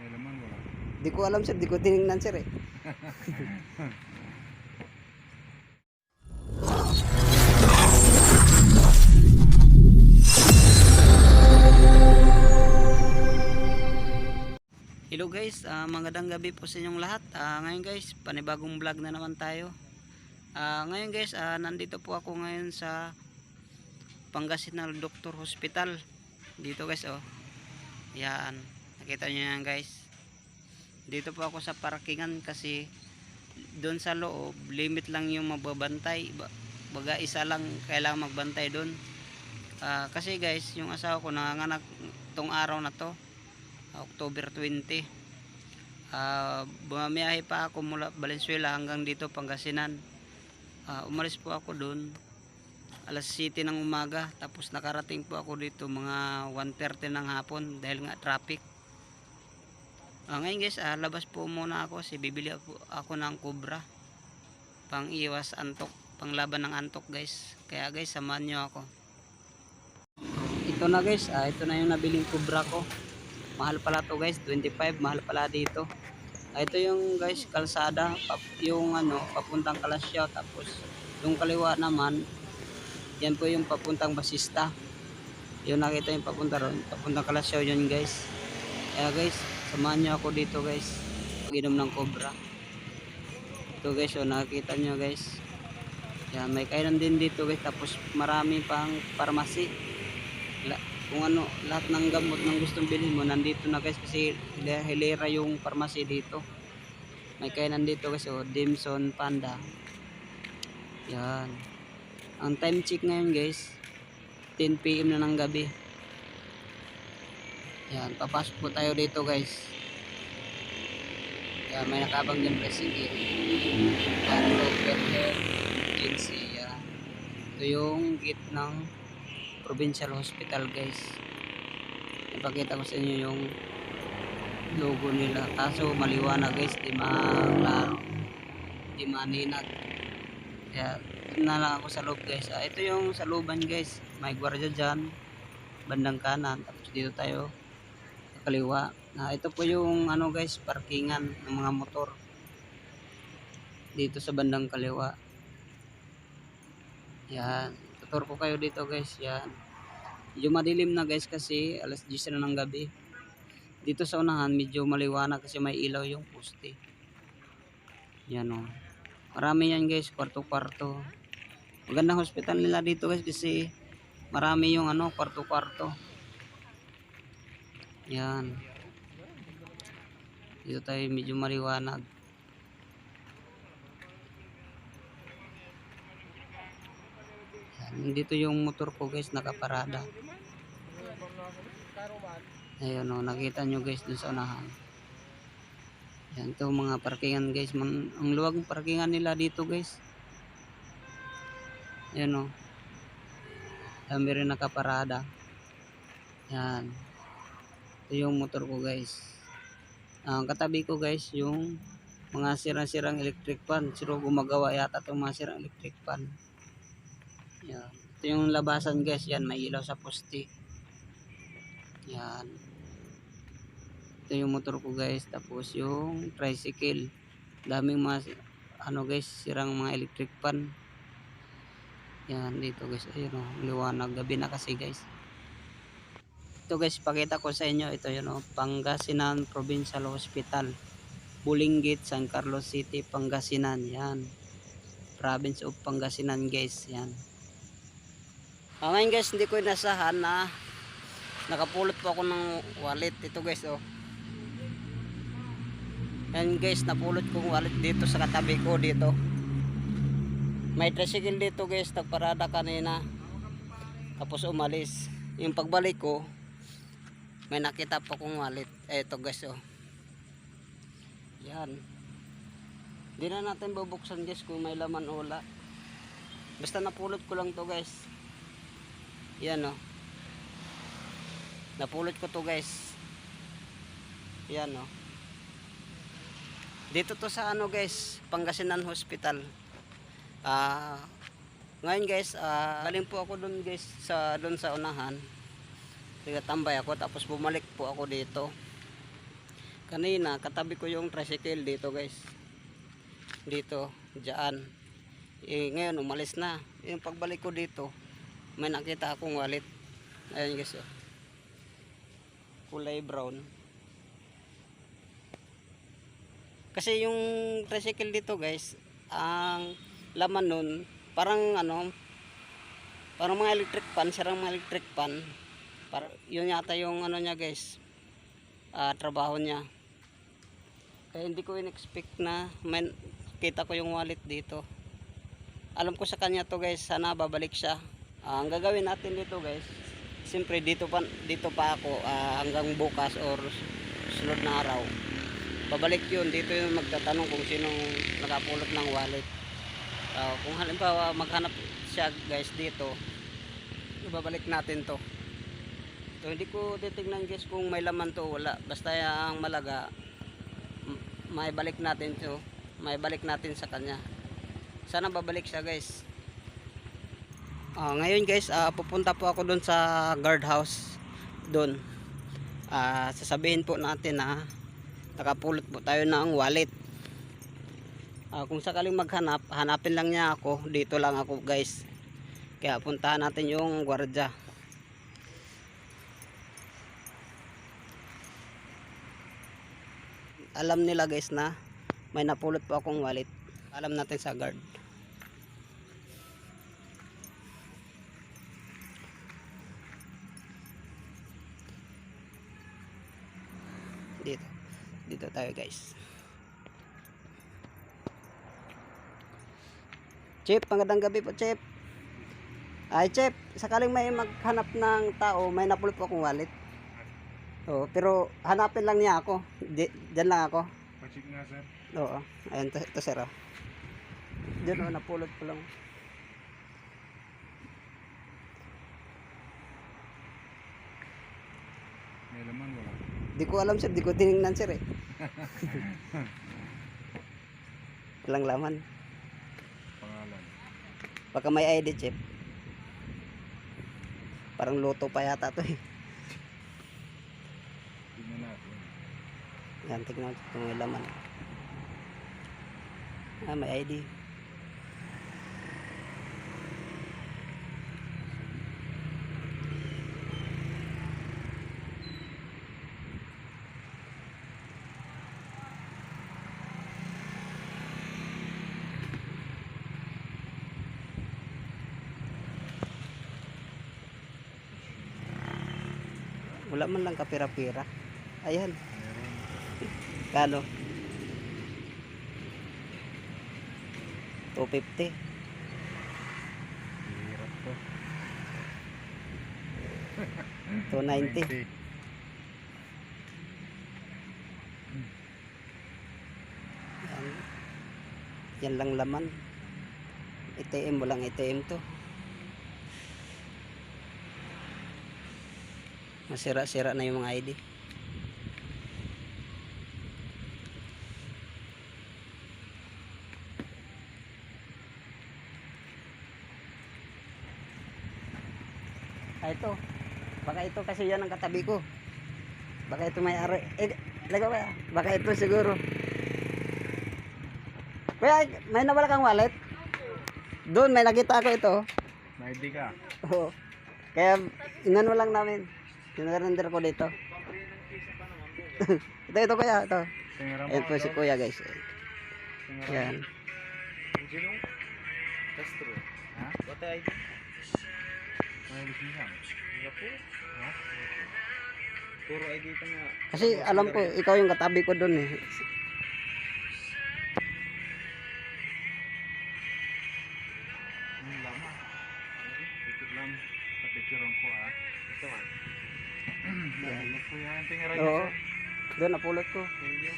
May laman wala. Di ko alam sir, di ko tinignan sir eh. Hello guys, magandang gabi po sa inyong lahat. Ngayon guys, panibagong vlog na naman tayo. Ngayon guys, nandito po ako ngayon sa Pangasinan Doctor Hospital. Dito guys, oh. Yan, nakita nyo yan guys. Dito po ako sa parkingan kasi doon sa loob, limit lang yung magbabantay. Baga isa lang kailangan magbantay doon. Kasi guys, yung asawa ko nanganganak tong araw na to. October 20. Bumiyahe pa ako mula Valenzuela hanggang dito Pangasinan. Umalis po ako doon alas 7 ng umaga, tapos nakarating po ako dito mga 1:30 ng hapon dahil nga traffic. Ngayon guys, labas po muna ako kasi bibili ako ng Cobra pang iwas antok, pang laban ng antok guys. Kaya guys, samahan nyo ako. Ito na guys, ito na yung nabiling Cobra ko. Mahal pala to guys, 25, mahal pala dito. Ito yung guys kalsada, yung papuntang Kalasyaw, tapos yung kaliwa naman, yan po yung papuntang Basista. Yung nakita yung papunta ron, papuntang Kalasyaw yun guys. Kaya guys, samahan nyo ako dito guys, mag-inom ng Cobra. Ito guys, nakikita nyo guys. Yan, may kainan din dito guys, tapos marami pang pharmacy. Kung lahat ng gamot ng gustong bilhin mo nandito na guys, kasi hilera yung pharmacy dito. May kainan dito guys, Dimson Panda. Yan, ang time check ngayon guys, 10 PM na ng gabi. Yan, papasok po tayo dito guys. Yan, may nakabang din president. Yan, emergency. Yan, ito yung gate ng Provincial Hospital guys. Ipakita ko sa inyo yung logo nila, kaso maliwanag guys, di maklaro, di maninag. Kaya na lang ako sa loob guys. Ito yung sa looban guys, may gwardiya dyan bandang kanan, tapos dito tayo sa kaliwa. Ito po yung guys, parkingan ng mga motor dito sa bandang kaliwa. Yan, tutur ko kayo dito guys. Yan, medyo madilim na guys kasi alas 10 na ng gabi. Dito sa unahan medyo maliwanag kasi may ilaw yung poste. Yan marami yan guys, kwarto-kwarto. Magandang hospital nila dito guys kasi marami yung kwarto-kwarto. Yan, dito tayo medyo maliwanag. Dito yung motor ko guys, nakaparada. Ayun nakita nyo guys dun sa unahan. Yan to mga parkingan guys. Ang luwag ng parkingan nila dito guys. Ayun dami rin nakaparada. Yan, ito yung motor ko guys. Ang katabi ko guys yung mga sirang-sirang electric fan. Siro gumagawa yata itong mga sirang electric fan. Yan, ito yung labasan guys. Yan, may ilaw sa poste. Yan, ito yung motor ko guys. Tapos yung tricycle, daming mga guys, sirang mga electric fan. Yan dito guys. Ayun liwanag, gabi na kasi guys. Ito guys, pakita ko sa inyo. Ito yun Pangasinan Provincial Hospital, Bulinggit, San Carlos City, Pangasinan. Yan, province of Pangasinan guys. Yan, ngayon guys, hindi ko inasahan na nakapulot po ako ng wallet. Ito guys yan guys, napulot kong wallet dito sa katabi ko dito. May tricycle dito guys, nagparada kanina tapos umalis. Yung pagbalik ko, may nakita po kong wallet. Ito guys yan, hindi na natin bubuksan guys kung may laman o wala. Basta napulot ko lang to guys. Yan napulot ko to guys. Yan dito to sa guys, Pangasinan Hospital. Ngayon guys, galing po ako dun guys dun sa unahan. Tambay ako, tapos bumalik po ako dito. Kanina katabi ko yung tricycle dito guys. Dito, diyan. Ngayon umalis na. Yung pagbalik ko dito, may nakita akong wallet. Ayan guys, oh. Kulay brown. Kasi yung tricycle dito guys, ang laman nun, parang ano, parang mga electric pan, sirang mga electric pan. Yun yata yung ano niya guys, trabaho niya. Kaya hindi ko in-expect na may kita ko yung wallet dito. Alam ko sa kanya to guys, sana babalik siya. Ang gagawin natin dito guys, siyempre dito pa ako hanggang bukas or sunod na araw. Babalik yun, dito yung magtatanong kung sinong nakapulot ng wallet. Kung halimbawa maghanap siya guys dito, babalik natin to. So hindi ko titignan guys kung may laman to wala. Basta ang malaga, may balik natin to. May balik natin sa kanya. Sana babalik siya guys. Ngayon guys, pupunta po ako doon sa guardhouse. Doon. Sasabihin po natin na nakapulot po tayo ng wallet. Kung sakaling maghanap, hanapin lang niya ako. Dito lang ako guys. Kaya puntahan natin yung gwardiya. Alam nila guys na may napulot po akong wallet. Alam natin sa guard. Dito tayo guys. Chip, magandang gabi po Chip. Ay Chip, sakaling may maghanap ng tao, may napulot po akong wallet. Pero hanapin lang niya ako. Diyan lang ako. Pa-check nga sir. Oo, ayan to sir. Diyan napulot ko lang. May laman wala. Di ko alam sir, di ko tinignan sir eh. Walang laman. Pangalan. Baka may ID Chip. Parang loto pa yata to eh. Tingnan natin. Yan, tignan natin kung may laman. May ID. Wala man lang kapira-pira. Ayan. Kano? 250. Hirap to. 290. 90. Yan. Yan lang laman. ATM, walang ATM to. Masira-sira na yung mga ID. Ito. Baka ito kasi yan ang katabi ko. Baka ito may ari. Lagaw kaya. Baka ito siguro. Kuya, may nawala kang wallet? Doon, may nakita ko ito. May ID ka? Oo. Kaya, inano lang namin. Sinarender ko dito. ito kuya, ito. Ayan po si kuya guys. Yan. Sinong? Castro. Ha? What ID? May lisensya? Singapore? Ha? Puro ID ka nga. Kasi alam ko, ikaw yung katabi ko doon eh. Lama. Ikot lang. Kapicturean ko ha. Ito man. Napulot ko yan. Tingnan Oo. nyo sir. Doon, napulot ko. Thank you.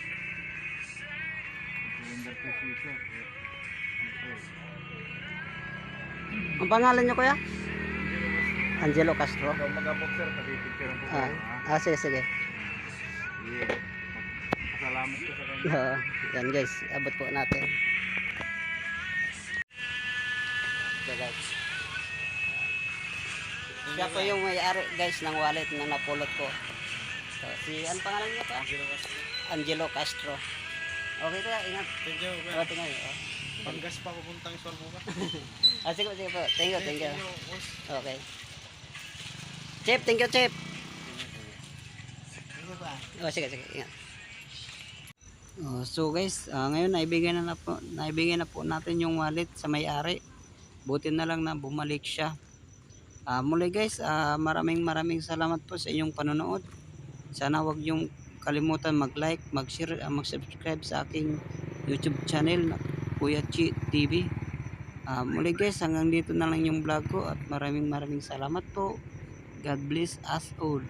Surrender to sir. Ang pangalan niyo kuya? Angelo Castro. Ikaw mag-abot sir. Kapicturean ko kayo ha. Sige, sige. Yeah. Pasalamat ko sa kanya. Oo. Yan guys, abot po natin. Okay guys. Siya po yung may-ari guys ng wallet na napulot ko. So, ano pangalan niya pa? Angelo Castro. Okay kuya, ingat. Thank you. Oh, tingnan niyo. Oh. Panggas pa pupuntang Iswal po ba? Sige po. Thank you. boss. Okay. Chip, thank you, Chip. Oh, sige, ingat. So guys, ngayon naibigay na po natin yung wallet sa may-ari. Buti na lang na bumalik siya. Muli guys, maraming salamat po sa inyong panonood. Sana wag yung kalimutan mag-like, mag-share, mag-subscribe sa aking YouTube channel na Kuya Chi TV. Muli guys, hanggang dito na lang yung vlog ko at maraming salamat po. God bless us all.